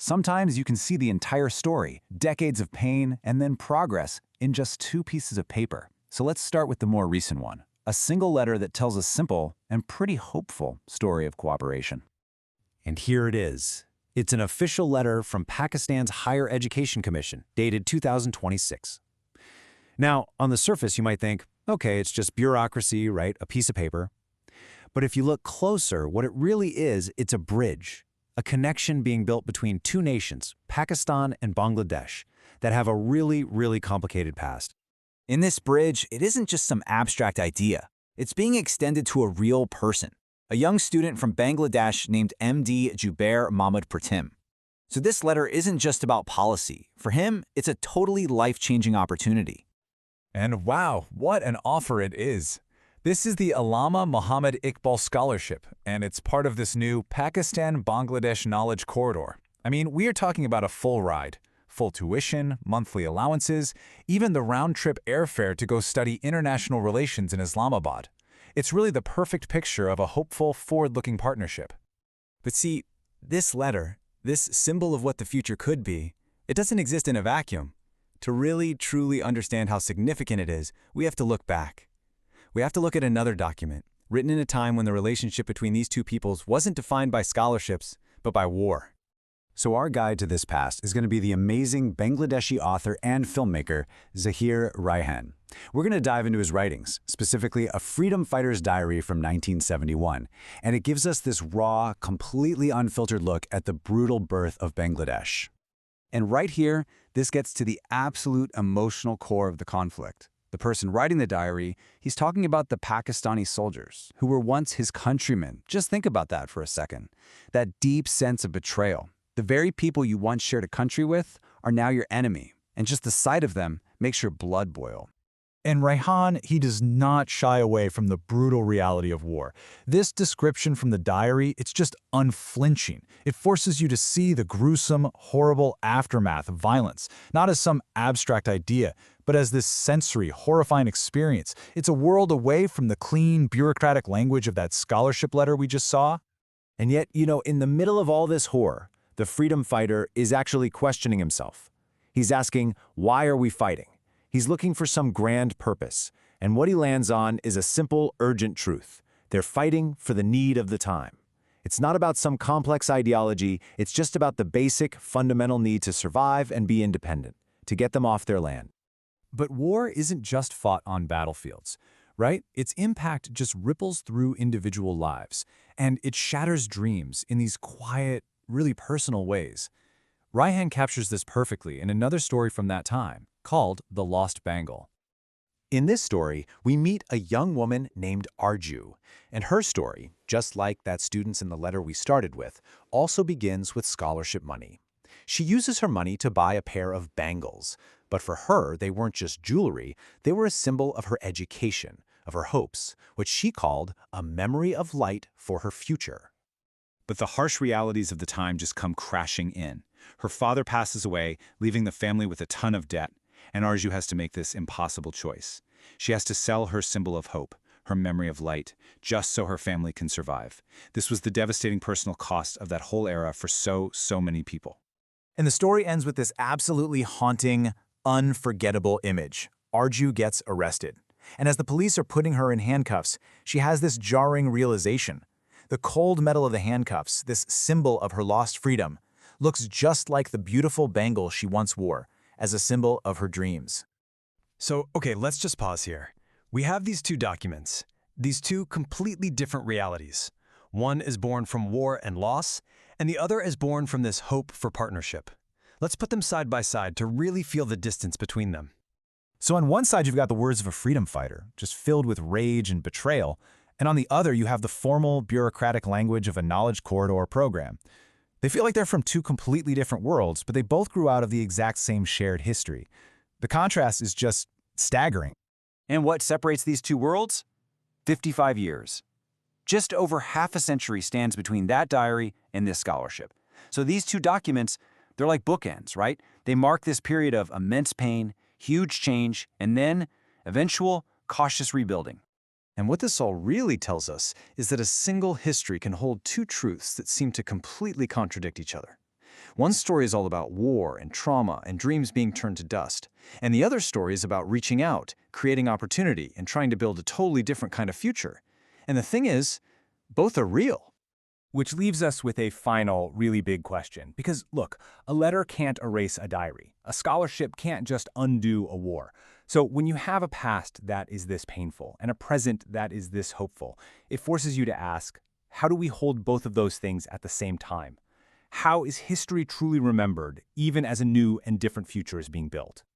Sometimes you can see the entire story, decades of pain, and then progress in just 2 pieces of paper. So let's start with the more recent one, a single letter that tells a simple and pretty hopeful story of cooperation. And here it is. It's an official letter from Pakistan's Higher Education Commission, dated 2026. Now, on the surface, you might think, okay, it's just bureaucracy, right? A piece of paper. But if you look closer, what it really is, it's a bridge, a connection being built between 2 nations, Pakistan and Bangladesh, that have a really, really complicated past. In this bridge, it isn't just some abstract idea. It's being extended to a real person, a young student from Bangladesh named MD Jubair Mahmud Protim. So this letter isn't just about policy. For him, it's a totally life-changing opportunity. And wow, what an offer it is! This is the Allama Muhammad Iqbal Scholarship, and it's part of this new Pakistan-Bangladesh Knowledge Corridor. I mean, we are talking about a full ride, full tuition, monthly allowances, even the round-trip airfare to go study international relations in Islamabad. It's really the perfect picture of a hopeful, forward-looking partnership. But see, this letter, this symbol of what the future could be, it doesn't exist in a vacuum. To really, truly understand how significant it is, we have to look back. We have to look at another document, written in a time when the relationship between these 2 peoples wasn't defined by scholarships, but by war. So our guide to this past is going to be the amazing Bangladeshi author and filmmaker, Zahir Raihan. We're going to dive into his writings, specifically A Freedom Fighter's Diary from 1971, and it gives us this raw, completely unfiltered look at the brutal birth of Bangladesh. And right here, this gets to the absolute emotional core of the conflict. The person writing the diary, he's talking about the Pakistani soldiers who were once his countrymen. Just think about that for a second. That deep sense of betrayal. The very people you once shared a country with are now your enemy, and just the sight of them makes your blood boil. And Raihan, he does not shy away from the brutal reality of war. This description from the diary, it's just unflinching. It forces you to see the gruesome, horrible aftermath of violence, not as some abstract idea, but as this sensory, horrifying experience. It's a world away from the clean, bureaucratic language of that scholarship letter we just saw. And yet, in the middle of all this horror, the freedom fighter is actually questioning himself. He's asking, why are we fighting? He's looking for some grand purpose, and what he lands on is a simple, urgent truth. They're fighting for the need of the time. It's not about some complex ideology, it's just about the basic, fundamental need to survive and be independent, to get them off their land. But war isn't just fought on battlefields, right? Its impact just ripples through individual lives, and it shatters dreams in these quiet, really personal ways. Raihan captures this perfectly in another story from that time, called The Lost Bangle. In this story, we meet a young woman named Arzu, and her story, just like that student's in the letter we started with, also begins with scholarship money. She uses her money to buy a pair of bangles, but for her, they weren't just jewelry, they were a symbol of her education, of her hopes, which she called a memory of light for her future. But the harsh realities of the time just come crashing in. Her father passes away, leaving the family with a ton of debt, and Arzu has to make this impossible choice. She has to sell her symbol of hope, her memory of light, just so her family can survive. This was the devastating personal cost of that whole era for so many people. And the story ends with this absolutely haunting, unforgettable image. Arzu gets arrested. And as the police are putting her in handcuffs, she has this jarring realization. The cold metal of the handcuffs, this symbol of her lost freedom, looks just like the beautiful bangle she once wore, as a symbol of her dreams. So, okay, let's just pause here. We have these 2 documents, these 2 completely different realities. One is born from war and loss, and the other is born from this hope for partnership. Let's put them side by side to really feel the distance between them. So on one side, you've got the words of a freedom fighter, just filled with rage and betrayal, and on the other, you have the formal, bureaucratic language of a knowledge corridor program. They feel like they're from 2 completely different worlds, but they both grew out of the exact same shared history. The contrast is just staggering. And what separates these 2 worlds? 55 years. Just over half a century stands between that diary and this scholarship. So these 2 documents, they're like bookends, right? They mark this period of immense pain, huge change, and then eventual, cautious rebuilding. And what this all really tells us is that a single history can hold 2 truths that seem to completely contradict each other. One story is all about war and trauma and dreams being turned to dust. And the other story is about reaching out, creating opportunity, and trying to build a totally different kind of future. And the thing is, both are real. Which leaves us with a final, really big question. Because, look, a letter can't erase a diary. A scholarship can't just undo a war. So when you have a past that is this painful and a present that is this hopeful, it forces you to ask, how do we hold both of those things at the same time? How is history truly remembered, even as a new and different future is being built?